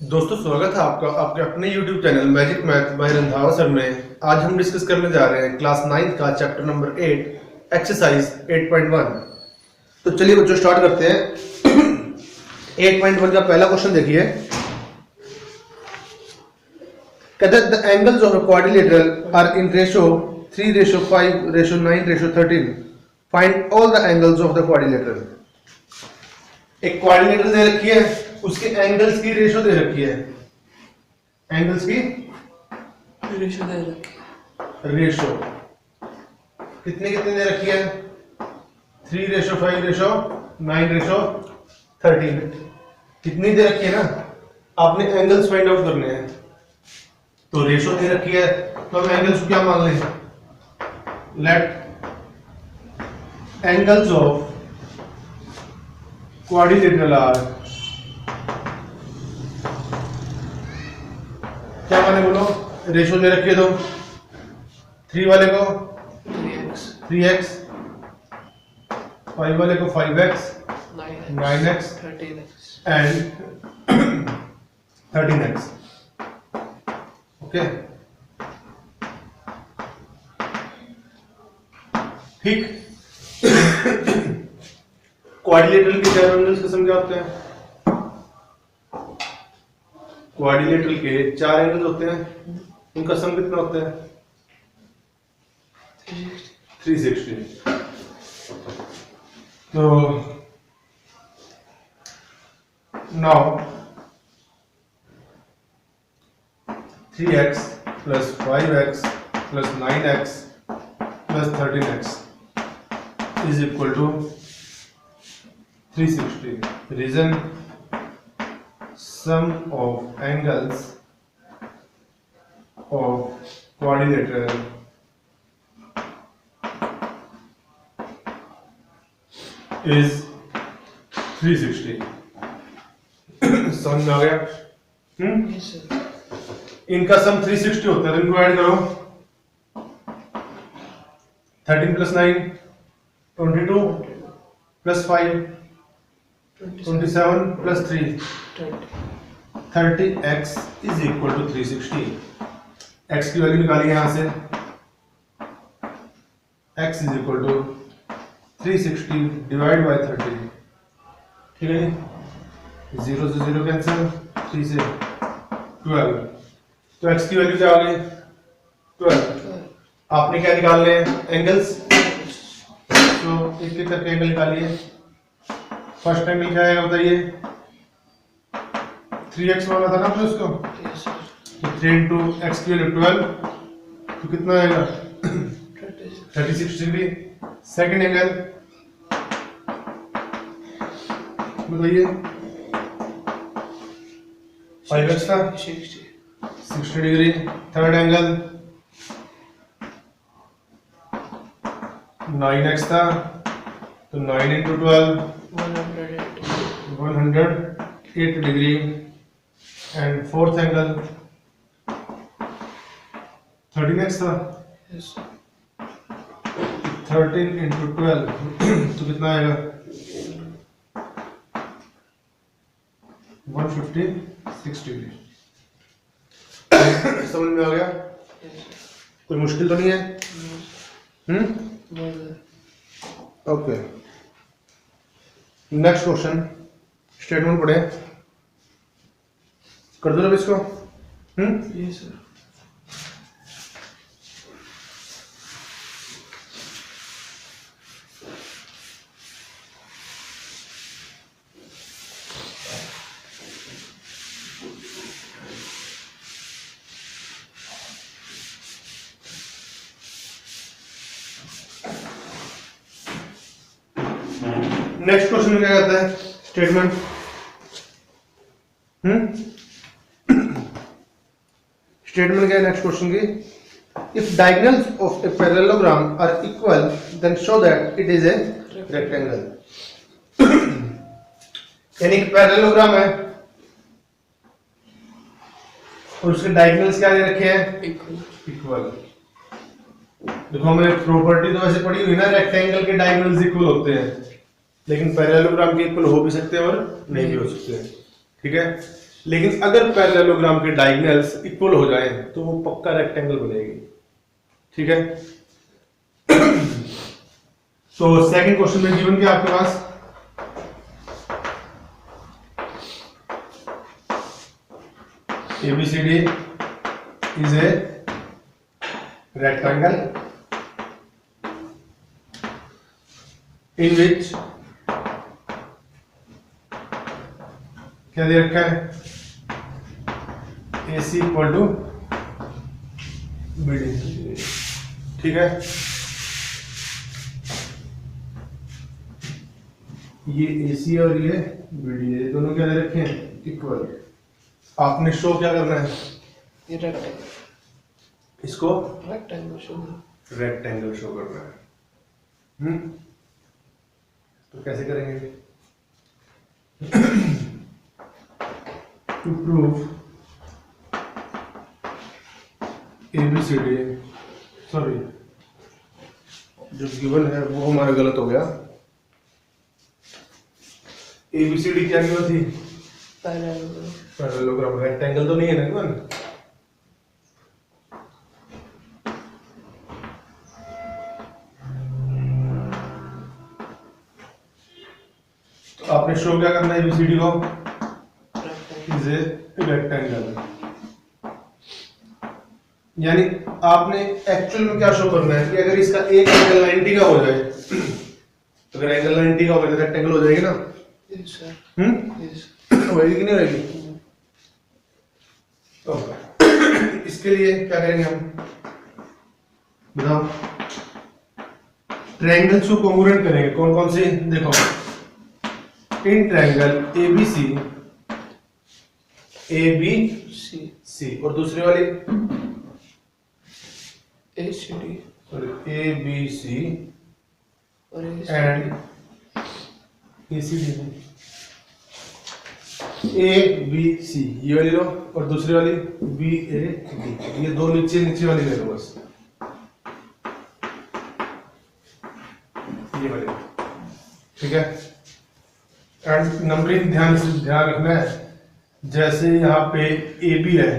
दोस्तों स्वागत है आपका आपके अपने YouTube channel magic math bye Randhawa sir में। आज हम डिस्कस करने जा रहे हैं क्लास 9 का चैप्टर नंबर 8 एक्सरसाइज 8.1। तो चलिए बच्चों स्टार्ट करते हैं। 8.1 का पहला क्वेश्चन देखिए। कहते हैं the angles of a quadrilateral are in ratio 3:5 9 13। Find all the angles of the quadrilateral. एक क्वाड्रिलेटरल दे रखी है, उसके एंगल्स की रेशो दे रखी है। एंगल्स की रेशो दे रखी रेशो कितनी कितनी दे रखी है? 3:5 9 13। कितनी दे रखी है ना, आपने एंगल्स फाइंड आउट करने हैं। तो रेशो दे रखी है तो हम एंगल्स को क्या मान लें? Let angles of quadrilateral are, क्या माने बोलो? रेशो दे रखी है तो 3 वाले को 3x, 5 वाले को 5x, 9x 13x and 13x। Okay, ठीक। क्वाड्रिलेटरल के चार एंगल्स का सम क्या होते हैं? क्वाड्रिलेटरल के 4 एंगल्स होते हैं, उनका सम कितना होता है? 360। तो now 3x plus 5x plus 9x plus 13x is equal to 360. Reason: sum of angles of quadrilateral is 360। समझ में आ गया? इनका सम 360 होता है, तो इनको ऐड करो। 13 plus 9 22 plus 5 27 plus 3 30x is equal to 360। x की वैल्यू निकालिए यहां से। x is equal to 360 divide by 30। ठीक है, 0 से 0 कैंसिल, 3 से 12। तो x की वैल्यू क्या आ गई? 12। आपने क्या निकालने हैं? एंगल्स। तो एक एक करके एंगल निकालिए। फर्स्ट एंगल क्या आएगा बताइए? 3x माना था ना आपने उसको, तो 3 into x की वैल्यू 12, तो कितना आएगा? 36 डिग्री। सेकंड एंगल बताइए। 5x था, 60 डिग्री। थर्ड एंगल 9x था, तो 9 into 12 108 degree. And fourth angle 13x था, 13 into 12 तो कितना आएगा? 156 डिग्री। समझ में आ गया? कोई मुश्किल तो नहीं है? Okay, next question. स्टेटमेंट पढ़े, कर दो अब इसको। Yes sir. नेक्स्ट क्वेश्चन में क्या कहता है? स्टेटमेंट स्टेटमेंट क्या है नेक्स्ट क्वेश्चन की? If diagonals of a parallelogram are equal then show that it is a rectangle. यानी एक पैरेललोग्राम है और उसके डायगोनल्स क्या दे रखे हैं? इक्वल। देखो हमें प्रॉपर्टी तो वैसे पड़ी हुई ना, रेक्टेंगल के डायगोनल्स इक्वल होते हैं, लेकिन पैरेललोग्राम के इक्वल हो भी सकते हैं और नहीं भी हो सकते हैं। ठीक है, लेकिन अगर पैरेललोग्राम के डायगोनल्स इक्वल हो जाए तो वो पक्का रेक्टेंगल बनेगी, ठीक है। तो सेकंड क्वेश्चन में गिवन क्या आपके पास, ABCD is a rectangle in which क्या दे रखा है, AC इक्वल टू BD, ठीक है। ये AC और ये BD है, दोनों क्या दे रखे हैं, इक्वल। आपने शो क्या करना है, ये रेक्टेंगल, इसको रेक्टेंगल शो रेक्टेंगल शो करना है। तो कैसे करेंगे, टू प्रूव ABCD, सॉरी जो गिवन है वो हमारा गलत हो गया। ABCD क्या गिवन थी, पैरेललोग्राम, रेक्टेंगल तो नहीं है ना गिवन। तो आपने शो क्या करना है ABCD को, इज ए रेक्टेंगल, यानी आपने एक्चुअल में क्या शो करना है कि अगर इसका एक एंगल 90 का हो जाए, तो अगर एंगल 90 का हो जाए तो रेक्टेंगल हो जाएगी ना, यस सर, होएगी कि नहीं होएगी। तो इसके लिए क्या करेंगे हम, बताओ, ट्रायंगल्स को कॉन्ग्रुएंट करेंगे, कौन कौन से, देखो, इन ट्रायंगल ABC ABC और दूसरी वाली ACD ABC और एंड ACD, ABC ये वाली लो और दूसरी वाली BAD, ये दो नीचे नीचे वाली ले लो बस, ये वाली, ठीक है। एंड नंबरिंग ध्यान रखना है, जैसे यहाँ पे AB है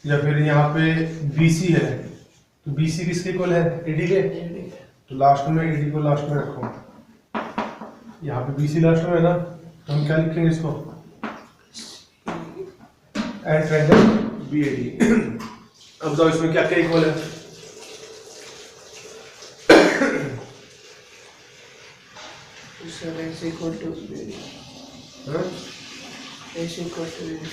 या फिर यहाँ पे BC है, तो BC किसके इक्वल है, AD के, तो लास्ट में AD को लास्ट में रखो। यहाँ पे BC लास्ट में है ना, तो हम क्या लिखेंगे इसको, एंड ट्रायंगल BAD। अब बताओ इसमें क्या क्या इक्वल है, sir AC equal to BD, AC equal to BD,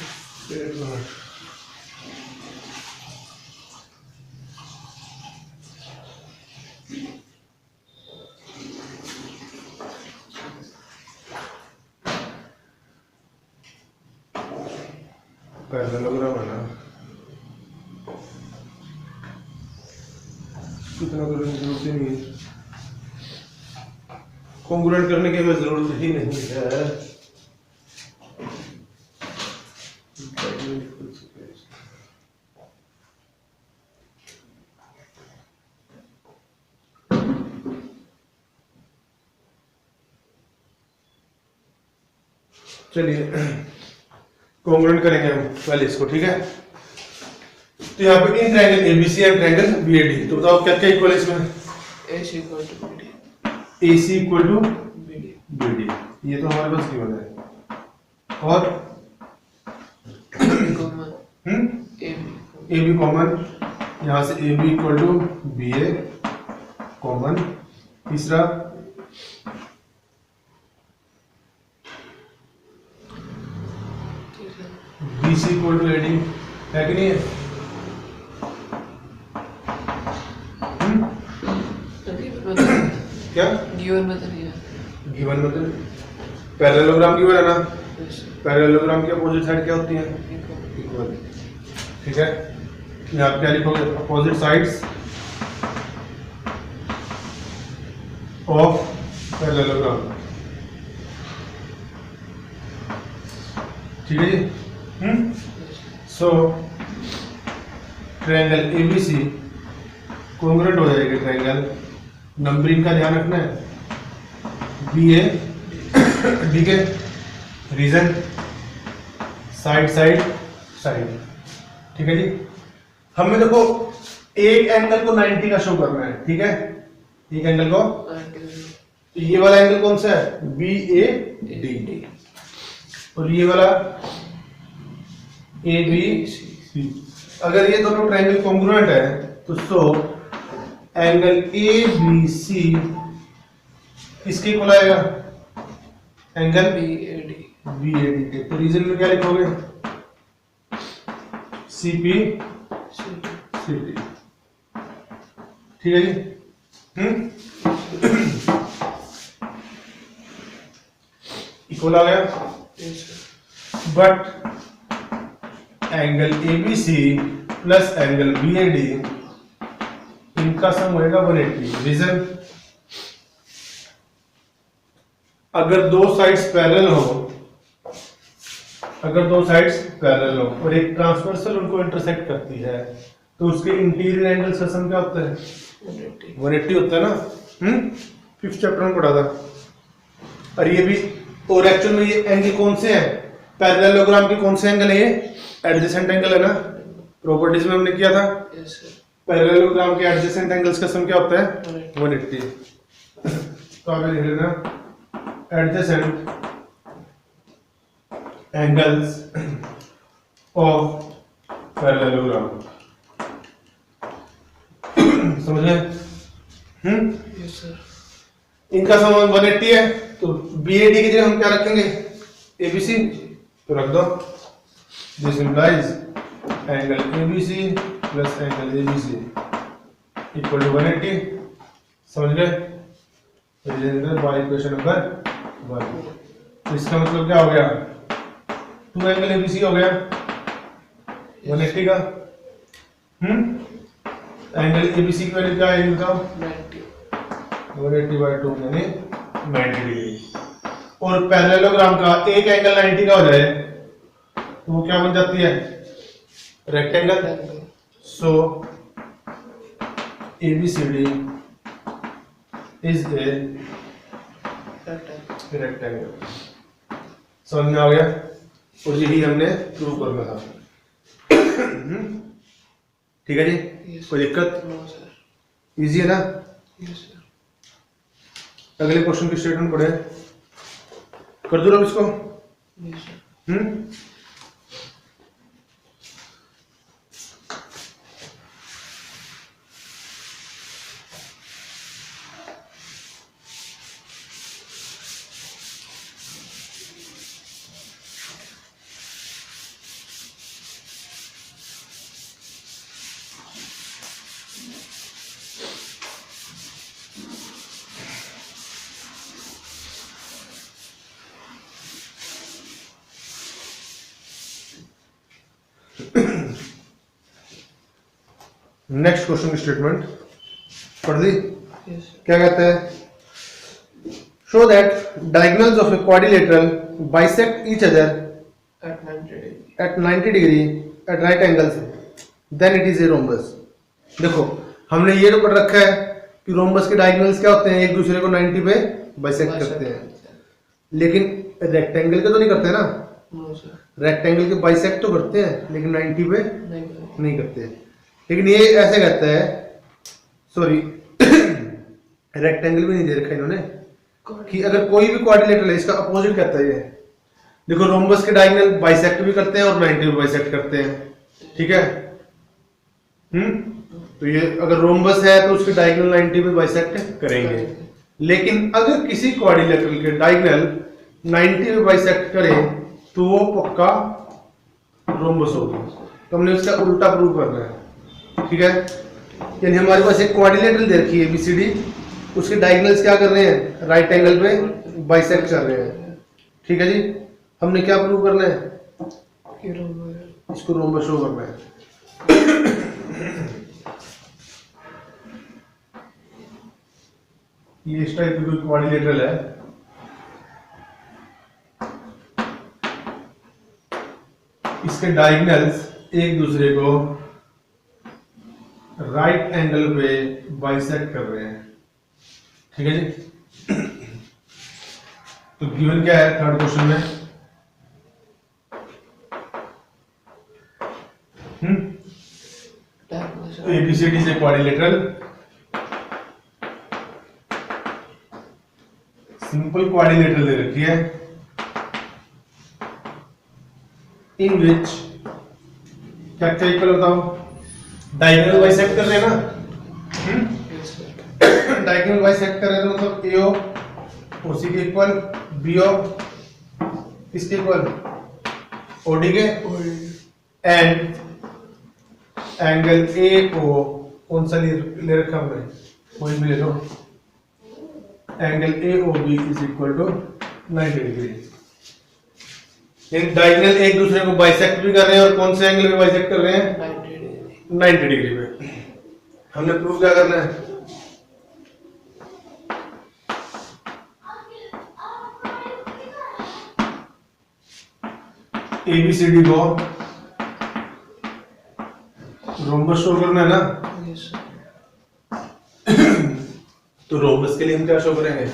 parallelogram है ना, कितना करने की जरूरत ही नहीं है, कॉन्ग्रुएंट करने की हमें जरूरत ही नहीं है। चलिए कॉन्ग्रुएंट करेंगे हम पहले इसको, ठीक है। तो यहाँ पे in triangle ABC and triangle BAD, तो बताओ क्या क्या इक्वल है इसमें, AC equal to BD, AC equal to BD, ये तो हमारे पास गिवन है, और कॉमन AB कॉमन, यहाँ से AB equal to BA common, तीसरा BC इक्वल टू AD है कि नहीं है, क्या गिवन बताइए, गिवन मतलब पैरेललोग्राम गिवन है ना, पैरेललोग्राम की अपोजिट साइड क्या होती है, इक्वल, ठीक है। यहाँ पे क्या लिखोगे, अपोजिट साइड्स ऑफ पैरेललोग्राम, ठीक है जी। सो ट्रायंगल ABC कॉन्ग्रुएंट हो जाएगा ट्रायंगल, नंबरिंग का ध्यान रखना है, BAD के रीजन साइड साइड साइड। ठीक है जी। हमें देखो एक एंगल को 90 का शो करना है, ठीक है, एक एंगल को, तो ये वाला एंगल कौन सा है, बी ए डी, और ये वाला ए बी सी। अगर ये दोनों ट्रायंगल कॉन्ग्रुएंट है तो सो एंगल ए बी सी किसके इक्वल आएगा, एंगल बी ए डी के। तो रीजन में क्या लिखोगे, सी पी सी डी। ठीक है जी। इक्वल आ गया। But angle A B C plus angle B A D, इनका सम होएगा 180। रीजन, अगर दो साइड्स पैरेलल हो, अगर दो साइड्स पैरेलल हो और एक ट्रांसवर्सल उनको इंटरसेक्ट करती है, तो उसके इंटीरियर एंगल का सम क्या होता है, 180 होता है ना। फिफ्थ चैप्टर में पढ़ा था। और ये भी, और एक्चुअल में ये एंगल कौन से हैं, पैरेललोग्राम के कौन से एंगल है, ये एडजेसेंट एंगल है ना, प्रॉपर्टीज में हमने किया था। पैरेललोग्राम के एडजेसेंट एंगल्स का सम क्या होता है, 180। तो आप लिख लेना एडजेसेंट एंगल्स ऑफ पैरेललोग्राम। समझ गए? Yes sir. इनका सम 180 है, तो BAD की जगह हम क्या रखेंगे, ABC, तो रख दो। This implies angle ABC plus angle ABC equal to 180। समझ गए? By equation number 1। इसका मतलब क्या हो गया, 2 एंगल ABC हो गया 180 का। एंगल ABC की वैल्यू क्या है बताओ, 180/2 यानी 90 डिग्री। और पैरेललोग्राम का एक एंगल 90 का हो जाए तो वो क्या बन जाती है, rectangle. So ABCD is a rectangle. समझ में आ गया? और यही हमने प्रूव करना था। ठीक है जी। कोई दिक्कत? इजी है ना? अगले क्वेश्चन की स्टेटमेंट पढ़े, कर दो इसको। नेक्स्ट क्वेश्चन की स्टेटमेंट पढ़ दी। क्या कहते हैं, show that diagonals of a quadrilateral bisect each other at 90 degree at right angles, then it is a rhombus. देखो हमने ये तो पढ़ रखा है कि रोम्बस के डायगोनल्स क्या होते हैं, एक दूसरे को 90 पे बाइसेक्ट करते हैं, लेकिन रेक्टेंगल के तो नहीं करते ना। रेक्टेंगल के बाइसेक्ट तो करते हैं लेकिन 90 पे नहीं करते। लेकिन ये ऐसे कहता है, सॉरी रेक्टेंगल भी नहीं दे रखा इन्होंने, कि अगर कोई भी क्वाड्रिलेटरल है, इसका अपोजिट कहता है ये। देखो रोम्बस के डायगोनल बाइसेक्ट भी करते हैं और 90 भी बाइसेक्ट करते हैं। ठीक है। तो ये अगर रोम्बस है तो उसके डायगोनल 90 भी बाइसेक्ट करेंगे। लेकिन अगर किसी क्वाड्रिलेटरल के डायगोनल 90 भी बाइसेक्ट करे तो वो पक्का रोम्बस होगा। तो हमने उसका उल्टा प्रूव करना है। ठीक है। यानी हमारे पास एक क्वाड्रिलेटरल दे रखी है ABCD, उसके डायगोनल्स क्या कर रहे हैं, राइट एंगल पे बाइसेक्ट कर रहे हैं। ठीक है जी। हमने क्या प्रूव करना है, इसको रोम्बस शो करना है। ये इस टाइप की क्वाड्रिलेटरल है, इसके डायगोनल्स एक दूसरे को राइट एंगल पे बाइसेक्ट कर रहे हैं। ठीक है जी। तो गिवन क्या है थर्ड क्वेश्चन में, ABCD is a quadrilateral. Simple quadrilateral दे रखी है इन विच क्या क्या इक्वल बताओ, डायगोनल बाइसेक्ट कर रहे हैं ना, Yes, sir. डायगोनल बाइसेक्ट कर रहे हैं तो मतलब AO OC के इक्वल, BO किसके इक्वल, OD के, एंड एंगल AO कौन सा ले रखा हमने, कोई भी ले लो, angle AOB is equal to 90 degree. Diagonal एक दूसरे को बाइसेक्ट भी कर रहे हैं और कौन से एंगल में बाइसेक्ट कर रहे हैं, 90 degree. 90 डिग्री में। हमने प्रूव क्या करना है, ABCD को रोम्बस शो करना है ना, Yes, sir. तो रोम्बस के लिए हम क्या शो करेंगे,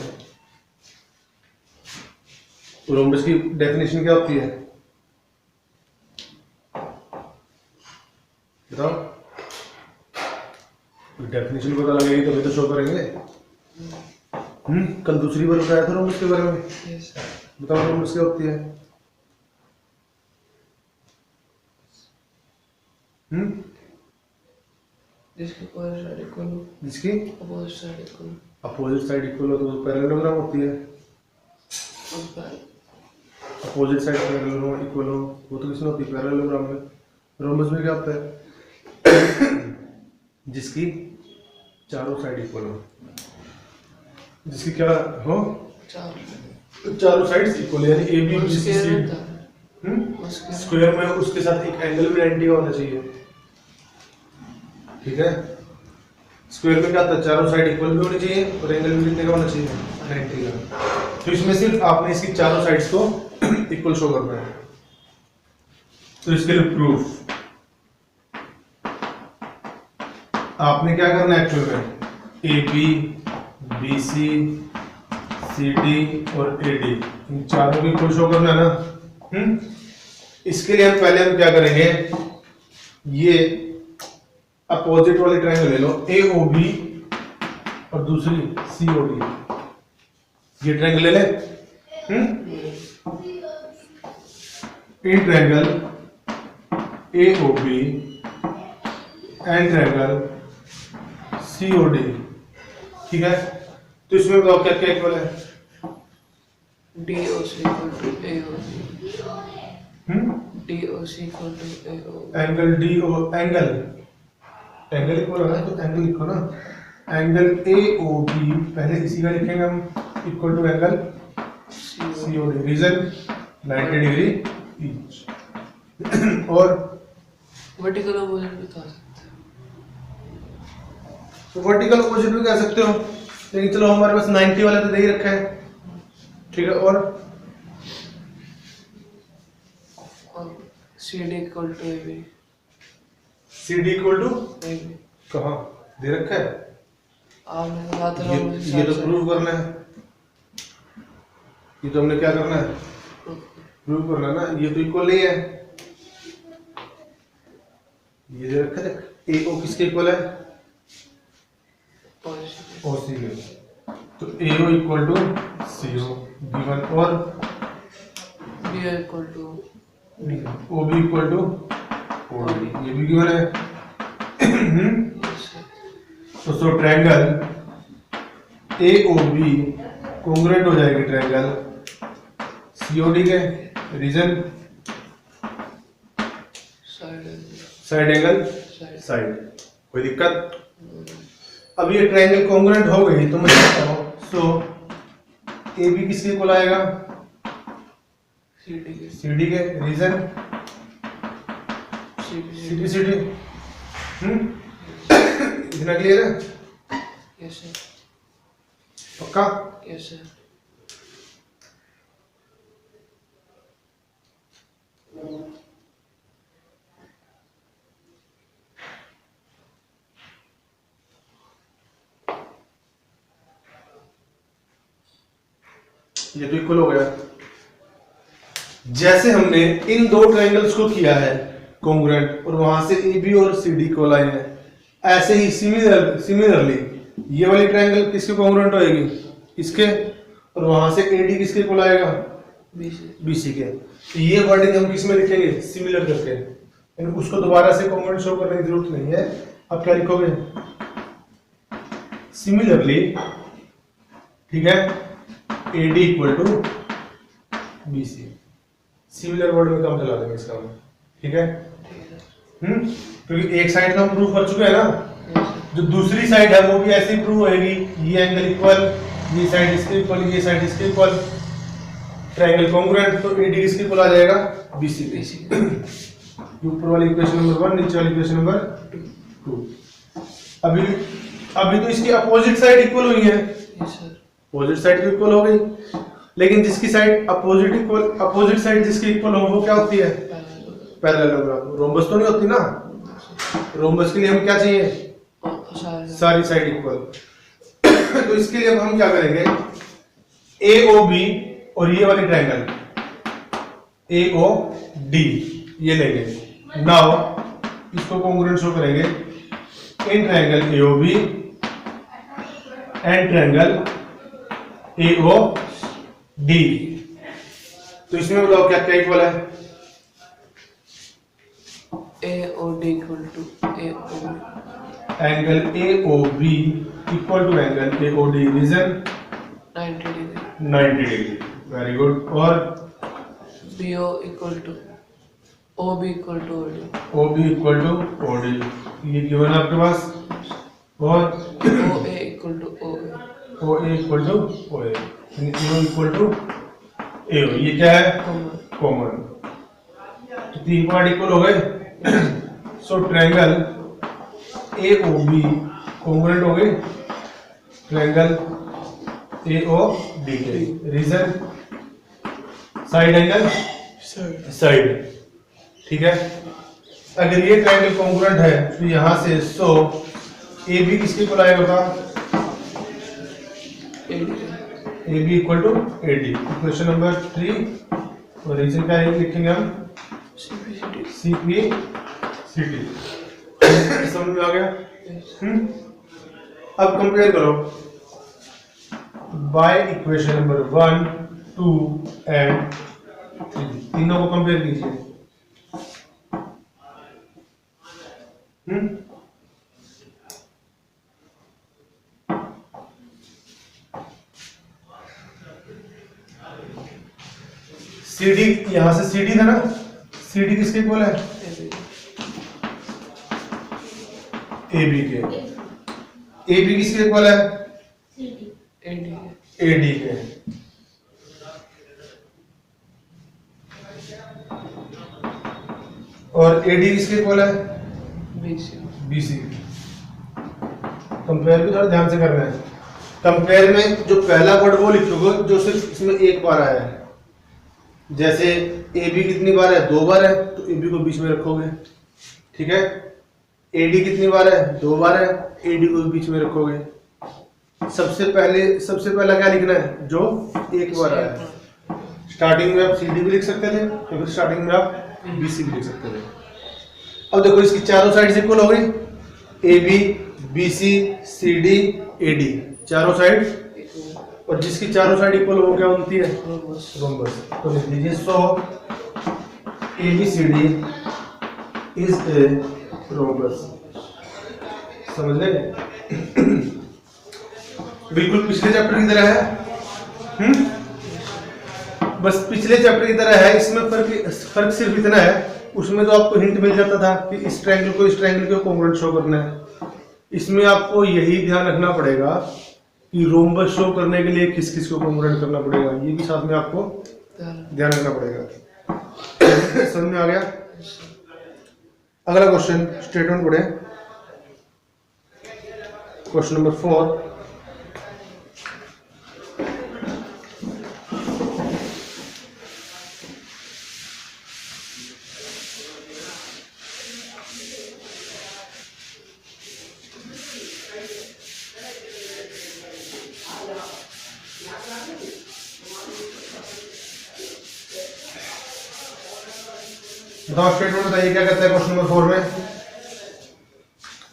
रोम्बस की डेफिनेशन क्या होती है बताओ, डेफिनेशन पता लगेगी तभी तो शो करेंगे। कल दूसरी बार बताया था रोम्बस के बारे में, Yes, sir. बताओ रोम्बस क्या होती है। जिसकी opposite side equal हो, जिसकी opposite side equal हो, अपोजिट साइड इक्वल हो तो पैरेललोग्राम होती है, और अपोजिट साइड पैरेलल हो इक्वल हो वो तो किसमें होती है, पैरेललोग्राम में। रोम्बस में क्या होता है, जिसकी चारों साइड इक्वल हो, जिसकी क्या हो, चार चारों साइड्स इक्वल, यानी A B B C square C होता है, उसके स्क्वायर में उसके साथ एक एंगल भी 90 का होना चाहिए, ठीक है। स्क्वायर में क्या होता है, चारों साइड इक्वल भी होनी चाहिए और एंगल भी कितने का होना चाहिए, 90 का। तो इसमें सिर्फ आपने इसकी चारों साइड्स को इक्वल शो करना है। तो इसके लिए प्रूफ आपने क्या करना है एक्चुअल में, A B B C C D और ए डी इन चारों को इक्वल शो करना है ना। इसके लिए हम पहले क्या करेंगे, ये अपोजिट वाली ट्रायंगल ले लो, ए ओ बी और दूसरी सी ओ डी, ये ट्रायंगल ले ले। In triangle A O B and triangle C O D, ठीक है। तो इसमें बताओ क्या क्या इक्वल है, DOC equal to AOB, DOC equal to AOB, angle D O angle equal है ना, तो एंगल लिखो ना, एंगल ए ओ बी पहले इसी का लिखेंगे हम equal to angle C O D, reason 90 degree each. और वर्टिकल अपोजिट भी था सकते तो वर्टिकल अपोजिट भी कह सकते हो, लेकिन चलो हमारे पास 90 वाला तो दे ही रखा है, ठीक है। और CD equal to AB, C D equal to AB, कहाँ दे रखा है, आपने कहा था ये तो प्रूव करना है, ये तो हमने क्या करना है, प्रूव करना है ना। ये तो इक्वल नहीं है, ये दे रखा है, ए ओ किसके इक्वल है, ओ सी के, तो A O equal to C O given, और B equal to O B equal to O D, ये भी गिवन है। yes, sir. तो so triangle A O B congruent हो जाएगी ट्रायंगल सी ओ डी के, reason Side angle, side angle side. Side, कोई दिक्कत। अब ये ट्रायंगल कॉन्ग्रुएंट हो गई तो मुझे बताओ, सो ए बी किसके इक्वल आएगा, CD के, सी डी के, reason CD, C D C D. इतना क्लियर है, yes, sir. पक्का। Yes, sir. ये तो इक्वल हो गया। जैसे हमने इन दो ट्रायंगल्स को किया है कॉन्ग्रुएंट और वहां से ए बी और सी डी इक्वल आए हैं, ऐसे ही सिमिलरली ये वाली ट्रायंगल किसके कॉन्ग्रुएंट होएगी, इसके, और वहां से एडी किसके इक्वल आएगा, बीसी के। तो ये वर्डिंग हम किस में लिखेंगे, सिमिलर करके, यानी उसको दोबारा से कॉन्ग्रुएंट शो करने की जरूरत नहीं है। अब क्या लिखोगे, सिमिलरली, ठीक है, AD equal to BC. Similar word में काम चला देंगे इसका हम, ठीक है। क्योंकि एक साइड तो हम प्रूव कर चुके हैं ना, जो दूसरी साइड है वो भी ऐसे ही प्रूव होएगी। ये एंगल इक्वल, ये साइड इसके इक्वल, ये साइड इसके इक्वल, ट्रायंगल कॉन्ग्रुएंट, तो एडी किसके इक्वल आ जाएगा, बीसी के। ऊपर वाली इक्वेशन नंबर 1, नीचे वाली इक्वेशन नंबर 2। अभी तो इसकी अपोजिट साइड इक्वल हुई है, अपोजिट साइड तो इक्वल हो गई, लेकिन जिसकी साइड अपोजिट साइड जिसकी इक्वल हो वो क्या होती है, पैरेललोग्राम। रोम्बस तो नहीं होती ना, रोम्बस के लिए हम क्या चाहिए, सारी साइड इक्वल। तो इसके लिए हम क्या करेंगे, AOB और ये वाली ट्रायंगल AOD ये लेंगे। नाउ इसको कॉन्ग्रुएंट शो करेंगे in triangle AOB and triangle AOD। तो इसमें बताओ क्या क्या इक्वल है, AOD equal to AOB, angle AOB equal to angle AOD, reason 90 degree, 90 degree, very good. और BO equal to OB equal to OD, OB equal to OD, ये given है आपके पास। और OA equal to OA, OA equal to OA, AO equal to AO, ये क्या है, common. तो तीन पार्ट इक्वल हो गए। सो ट्रायंगल AOB कॉन्ग्रुएंट हो गई ट्रायंगल AOD के, रीजन साइड एंगल साइड, ठीक है। अगर ये ट्रायंगल कॉन्ग्रुएंट है तो यहां से सो AB किसके इक्वल आएगा, AB equal to AD, equation number 3। और रीजन क्या है लिखेंगे हम, CPCT। समझ में आ गया। अब कंपेयर करो बाय इक्वेशन नंबर 1, 2 एंड 3, तीनों को कंपेयर कीजिए। CD, यहां से CD था ना, CD किसके इक्वल है, AB के। AB किसके इक्वल है, AD के। और AD किसके इक्वल है, BC। कंपेयर भी थोड़ा ध्यान से करना है। कंपेयर में जो पहला वर्ड वो लिखोगे जो सिर्फ इसमें एक बार आया है। जैसे AB कितनी बार है, 2 बार है, तो AB को बीच में रखोगे, ठीक है। AD कितनी बार है, 2 बार है, AD को बीच में रखोगे। सबसे पहला क्या लिखना है, जो एक बार आया है। स्टार्टिंग में आप CD भी लिख सकते थे, तो फिर स्टार्टिंग में आप BC भी लिख सकते थे। अब देखो इसकी चारों साइड इक्वल हो गई, AB, BC, CD, AD, चारों साइड। और जिसकी चारों साइड इक्वल हो क्या होती है, रोम्बस। तो लिख लीजिए, सो ABCD इज ए रोम्बस। समझ गए, बिल्कुल पिछले चैप्टर की तरह है। बस पिछले चैप्टर की तरह है, इसमें फर्क सिर्फ इतना है, उसमें तो आपको हिंट मिल जाता था कि इस ट्रायंगल को इस ट्रायंगल के कॉन्ग्रुएंट शो करना है। इसमें आपको यही ध्यान रखना पड़ेगा कि रोम्बस शो करने के लिए किस किस को कॉन्ग्रुएंट करना पड़ेगा, ये भी साथ में आपको ध्यान रखना पड़ेगा। समझ में आ गया। अगला क्वेश्चन स्टेटमेंट पढ़े, क्वेश्चन नंबर 4। बताओ स्टेटमेंट बताइए क्या कहता है क्वेश्चन नंबर 4 में,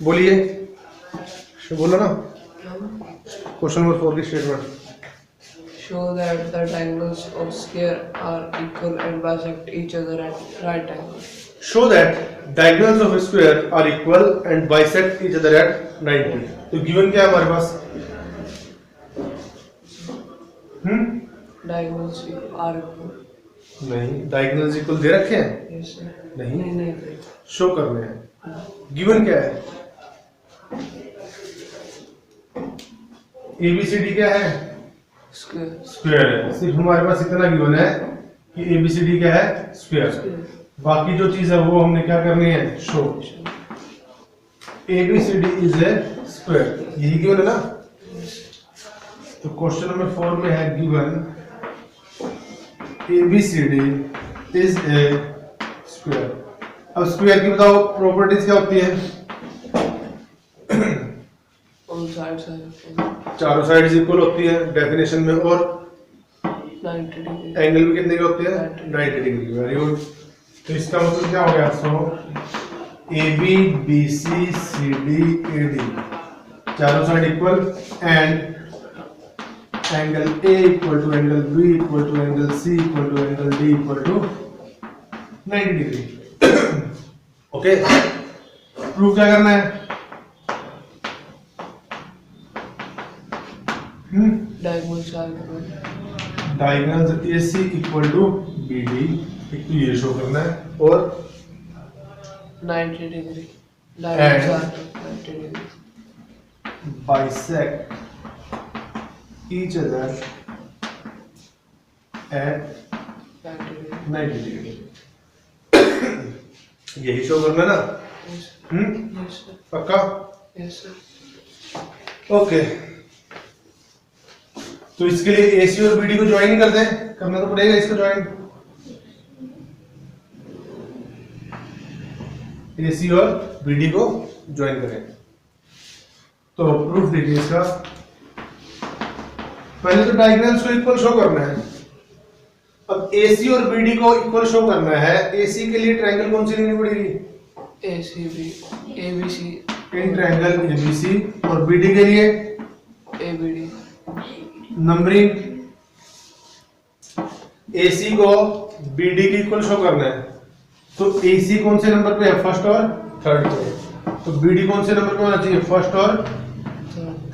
बोलिए। बोलो ना क्वेश्चन नंबर 4 की statement. Show that the diagonals of square are equal and bisect each other at right angles. Show that diagonals of square are equal and bisect each other at 90। तो given क्या है हमारे पास? Diagonals are equal. नहीं, diagonals equal दे रखे हैं? Yes sir. नहीं, नहीं शो करने हैं। गिवन क्या है? ABCD क्या है? Square. स्क्वायर है। सिर्फ हमारे पास इतना गिवन है कि ABCD क्या है? स्क्वायर। बाकी जो चीज है वो हमने क्या करनी है? Show. ABCD is a square, यही गिवन है ना? तो क्वेश्चन नंबर 4 में है given ABCD is a square. अब स्क्वायर की बताओ प्रॉपर्टीज क्या होती है? All sides are equal. चारों साइड्स इक्वल होती है डेफिनेशन में, और 90 degree. एंगल भी कितने के होते हैं? 90 डिग्री। Very good. तो इसका मतलब क्या हो गया? So AB BC CD AD चारों side equal and angle A equal to angle B equal to angle C equal to angle D equal to 90 degree. Okay, proof क्या करना है? Diagonals are equal. Diagonals AC equal to BD, एक तो ये show करना है, और 90 degree. Diagonals are 90 degree. bisect each other at 90 degree. 90 degree. यही शो करना है ना? Yes. Yes sir. पक्का? Yes sir. ओके, तो इसके लिए AC और BD को ज्वाइन कर दें, करना तो पड़ेगा इसको ज्वाइन। AC और BD को ज्वाइन करें। तो प्रूफ देखिए इसका। पहले तो डायगोनल्स को इक्वल शो करना है। अब AC और BD को इक्वल शो करना है। AC के लिए ट्रायंगल कौन सी लेनी पड़ेगी? ACB. ABC. इन ट्रायंगल ABC, और BD के लिए ABD. नंबरिंग AC को BD की इक्वल शो करना है। तो AC कौन से नंबर पे है? फर्स्ट और थर्ड पे। तो BD कौन से नंबर पे होना चाहिए? फर्स्ट और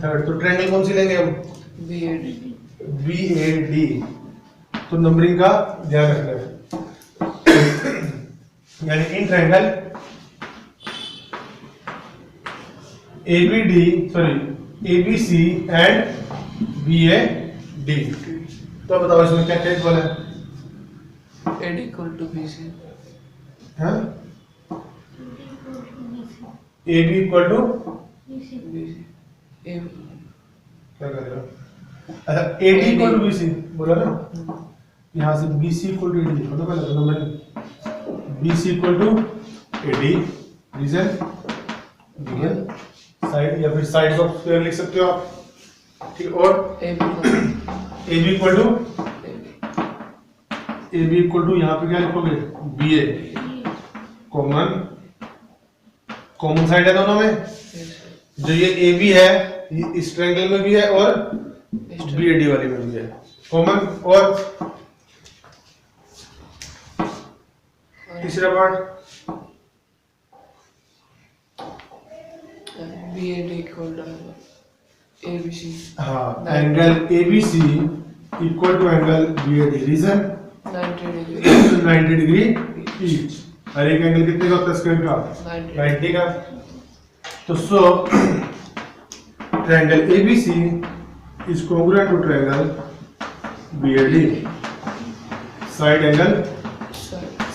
थर्ड। तो ट्रायंगल कौन सी लेंगे हम? BAD. BAD। तो नंबरिंग का ध्यान रखना है। यानी इन ट्रायंगल ABC एंड BAD। तो बताओ इसमें क्या क्या इक्वल है? AD equal to BC. हाँ? AB equal to BC. AB. क्या कर रहे हो? अच्छा, AD इक्वल टू BC बोला ना? यहाँ से BC इक्वल टू AD लिखो ना पहले तो number. BC equal to AD, reason given side, या फिर साइड्स ऑफ स्क्वायर लिख सकते हो आप, ठीक। और AB इक्वल टू यहाँ पे क्या लिखोगे? BA। कॉमन साइड है दोनों में। जो ये AB है ये इस ट्रायंगल में भी है और BAD वाली में भी है कॉमन। और तीसरा part BAD equal to ABC. हाँ, angle ABC equal to angle BAD, reason 90 degree. 90 degree each. हर एक एंगल कितने का होता है स्क्वायर का? 90 का। तो so triangle ABC is congruent to triangle BAD, side angle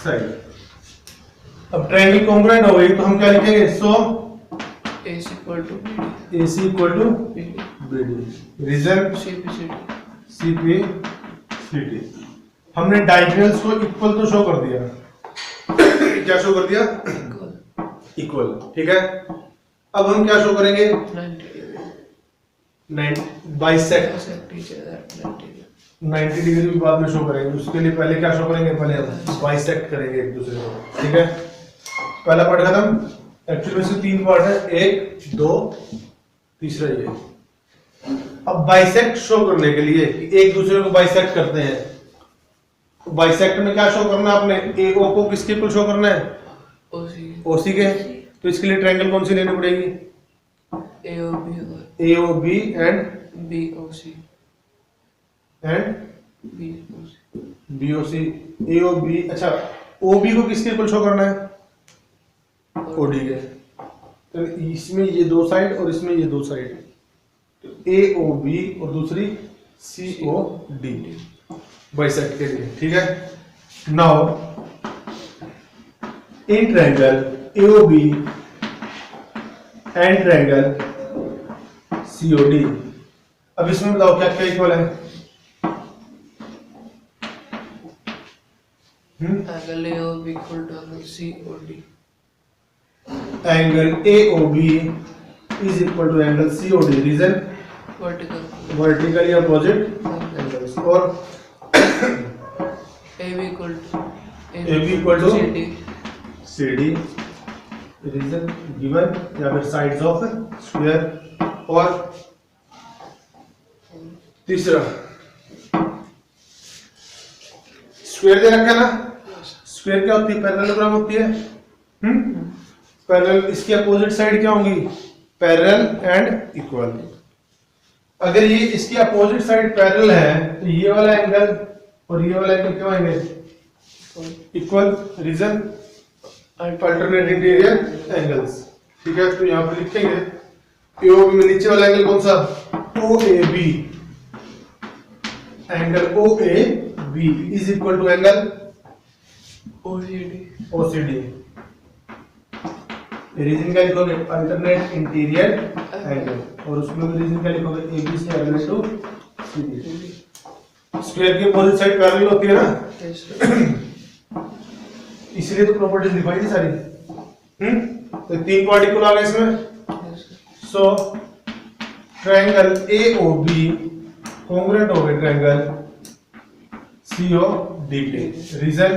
side. अब ट्रायंगल कॉन्ग्रुएंट हो गई तो हम क्या लिखेंगे? So AC equal to BD. AC equal to BD. BD, reason CPCD. CPCD। हमने डायगोनल्स को इक्वल तो शो कर दिया। क्या शो कर दिया? Equal. इक्वल, ठीक है। अब हम क्या शो करेंगे? 90 degree. 90 bisect Bisect each other at 90 degree. 90 degree भी बाद में शो करेंगे। उसके लिए पहले क्या शो करेंगे? पहले हम बाइसेक्ट करेंगे एक दूसरे को, ठीक है। पहला पार्ट खत्म। एक्चुअली में इसके 3 पार्ट है, 1 2 तीसरा ये। अब बाइसेक्ट शो करने के लिए कि एक दूसरे को बाइसेक्ट करते हैं, तो बाइसेक्ट में क्या शो करना है आपने, ए ओ को किसके इक्वल शो करना है, ओसी ओसी के। तो इसके लिए ट्रायंगल कौन सी लेनी पड़ेगी, AOB और A O B and BOC and BOC B O C. A O B, अच्छा ओ बी को किसके इक्वल शो करना है, ओ डी के। तो इसमें ये दो साइड और इसमें ये दो साइड, तो ए ओ बी और दूसरी सी ओ डी बाइसेक्ट के लिए, ठीक है। Now in triangle A O B and triangle C O D. अब इसमें बताओ क्या क्या इक्वल है, angle AOB equal to angle COD angle A O B is equal to angle C O D, reason vertical vertically opposite angles. और AB equal to AB equal to CD C D, reason given, या फिर sides of square. और तीसरा square दे रखा है ना, square क्या होती है, पैरेललोग्राम होती है। पैरेलल, इसकी अपोजिट साइड क्या होंगी, पैरेलल एंड इक्वल। अगर ये इसकी अपोजिट साइड पैरेलल है तो ये वाला एंगल और ये वाला एंगल क्या होंगे, equal, reason alternate interior angles, ठीक है। तो यहाँ पे लिखेंगे एओबी में नीचे वाला एंगल कौन सा, OAB, angle OAB is equal to angle OCD। Reason क्या लिखोगे, अल्टरनेट इंटीरियर एंगल, और उसमें भी रीजन क्या लिखोगे, AB से एंगल टू CD। स्क्वायर की अपोजिट साइड पैरेलल होती है ना, इसलिए तो प्रॉपर्टीज लिखवाई थी सारी। तो तीन पार्ट इक्वल आ गए इसमें। सो ट्रायंगल AOB कॉन्ग्रुएंट हो गए ट्रायंगल COD के, रीजन